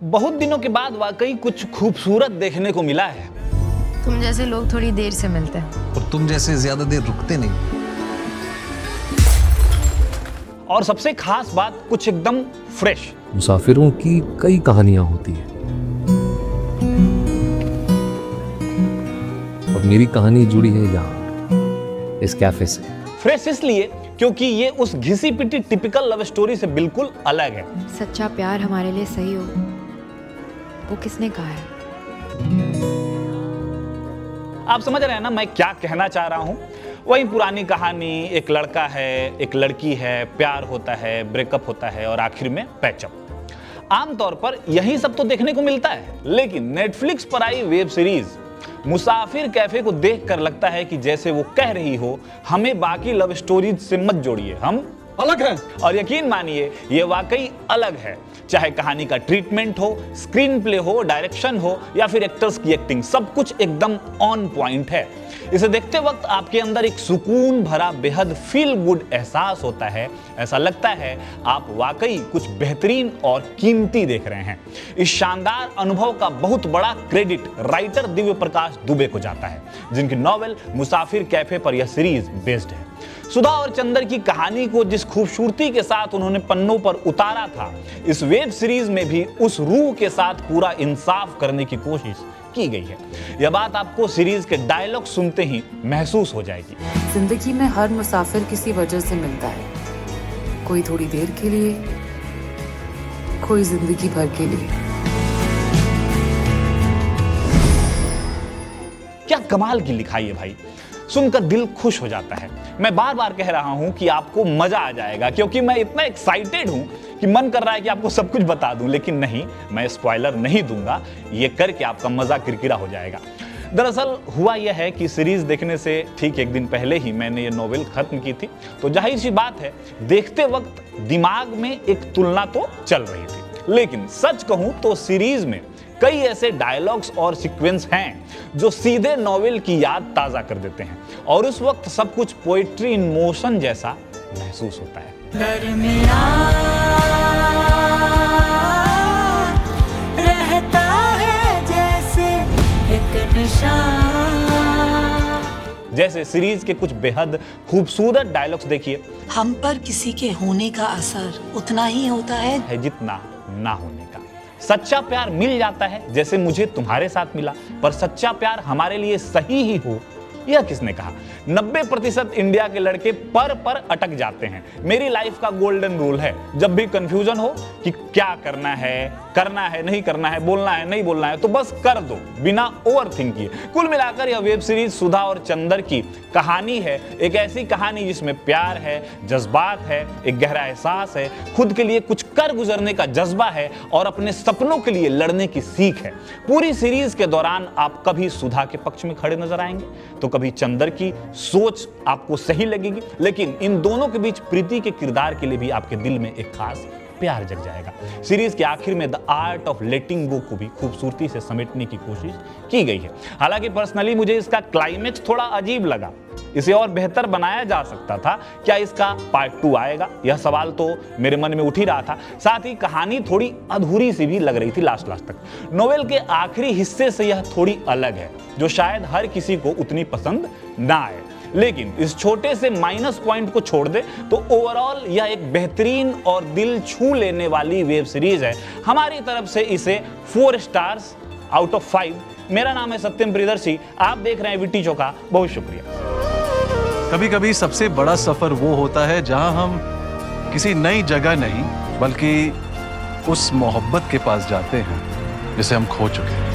बहुत दिनों के बाद वाकई कुछ खूबसूरत देखने को मिला है। तुम जैसे लोग थोड़ी देर से मिलते हैं और तुम जैसे ज्यादा देर रुकते नहीं। और सबसे खास बात, कुछ एकदम फ्रेश। मुसाफिरों की कई कहानियां होती हैं और मेरी कहानी जुड़ी है यहाँ इस कैफे से। फ्रेश इसलिए क्योंकि ये उस घिसी पिटी टिपिकल लव स्टोरी से बिल्कुल अलग है। सच्चा प्यार हमारे लिए सही हो, वो किसने कहा है? आप समझ रहे हैं ना मैं क्या कहना चाह रहा हूं? वही पुरानी कहानी, एक लड़का है, एक लड़की है, प्यार होता है, ब्रेकअप होता है और आखिर में पैचअप। आमतौर पर यही सब तो देखने को मिलता है, लेकिन नेटफ्लिक्स पर आई वेब सीरीज मुसाफिर कैफे को देखकर लगता है कि जैसे वो कह रही हो, हमें बाकी लव स्टोरीज से मत जोड़िए, हम अलग है। और यकीन मानिए ये वाकई अलग है। चाहे कहानी का ट्रीटमेंट हो, स्क्रीन प्ले हो, डायरेक्शन हो या फिर एक्टर्स की एक्टिंग, सब कुछ एकदम ऑन पॉइंट है। इसे देखते वक्त आपके अंदर एक सुकून भरा बेहद फील गुड एहसास होता है। ऐसा लगता है आप वाकई कुछ बेहतरीन और कीमती देख रहे हैं। इस शानदार अनुभव का बहुत बड़ा क्रेडिट राइटर दिव्य प्रकाश दुबे को जाता है, जिनकी नॉवेल मुसाफिर कैफे पर यह सीरीज बेस्ड है। सुधा और चंदर की कहानी को जिस खूबसूरती के साथ उन्होंने पन्नों पर उतारा था, इस वेब सीरीज में भी उस रूह के साथ पूरा इंसाफ करने की कोशिश की गई है। यह बात आपको सीरीज के डायलॉग सुनते ही महसूस हो जाएगी। जिंदगी में हर मुसाफिर किसी वजह से मिलता है, कोई थोड़ी देर के लिए, कोई जिंदगी भर के लिए। क्या कमाल की लिखाई है भाई, सुनकर दिल खुश हो जाता है। मैं बार बार कह रहा हूं कि आपको मजा आ जाएगा, क्योंकि मैं इतना एक्साइटेड हूं कि मन कर रहा है कि आपको सब कुछ बता दूं, लेकिन नहीं, मैं स्पॉइलर नहीं दूंगा। ये करके आपका मजा किरकिरा हो जाएगा। दरअसल हुआ यह है कि सीरीज देखने से ठीक एक दिन पहले ही मैंने ये नॉवेल खत्म की थी, तो जाहिर सी बात है देखते वक्त दिमाग में एक तुलना तो चल रही थी। लेकिन सच कहूं तो सीरीज में कई ऐसे डायलॉग्स और सीक्वेंस हैं जो सीधे नॉवेल की याद ताजा कर देते हैं, और उस वक्त सब कुछ पोएट्री इन मोशन जैसा महसूस होता है। रहता है जैसे एक निशान। जैसे सीरीज के कुछ बेहद खूबसूरत डायलॉग्स देखिए। हम पर किसी के होने का असर उतना ही होता है जितना ना होने का। सच्चा प्यार मिल जाता है जैसे मुझे तुम्हारे साथ मिला, पर सच्चा प्यार हमारे लिए सही ही हो, यह किसने कहा? 90% इंडिया के लड़के पर अटक जाते हैं। मेरी लाइफ का गोल्डन रूल है, जब भी कंफ्यूजन हो कि क्या करना है नहीं करना है, बोलना है नहीं बोलना है, तो बस कर दो बिना ओवर थिंक किए। कुल मिलाकर यह वेब सीरीज सुधा और चंदर की कहानी है, एक ऐसी कहानी जिसमें प्यार है, जज्बात है, एक गहरा एहसास है, खुद के लिए कुछ कर गुजरने का जज्बा है और अपने सपनों के लिए लड़ने की सीख है। पूरी सीरीज के दौरान आप कभी सुधा के पक्ष में खड़े नजर आएंगे तो कभी चंदर की सोच आपको सही लगेगी, लेकिन इन दोनों के बीच प्रीति के किरदार के लिए भी आपके दिल में एक खास प्यार जग जाएगा। सीरीज के आखिर में द आर्ट ऑफ लेटिंग गो को भी खूबसूरती से समेटने की कोशिश की गई है। हालांकि पर्सनली मुझे इसका क्लाइमेक्स थोड़ा अजीब लगा, इसे और बेहतर बनाया जा सकता था। क्या इसका पार्ट 2 आएगा, यह सवाल तो मेरे मन में उठ ही रहा था। साथ ही कहानी थोड़ी अधूरी सी भी लग रही थी लास्ट तक। नोवेल के आखिरी हिस्से से यह थोड़ी अलग है, जो शायद हर किसी को उतनी पसंद ना आए, लेकिन इस छोटे से माइनस पॉइंट को छोड़ दे तो ओवरऑल यह एक बेहतरीन और दिल छू लेने वाली वेब सीरीज है। हमारी तरफ से इसे 4 स्टार्स आउट ऑफ 5। मेरा नाम है सत्यम प्रियदर्शी, आप देख रहे हैं विट्टी चौका। बहुत शुक्रिया। कभी कभी सबसे बड़ा सफर वो होता है जहां हम किसी नई जगह नहीं बल्कि उस मोहब्बत के पास जाते हैं जिसे हम खो चुके हैं।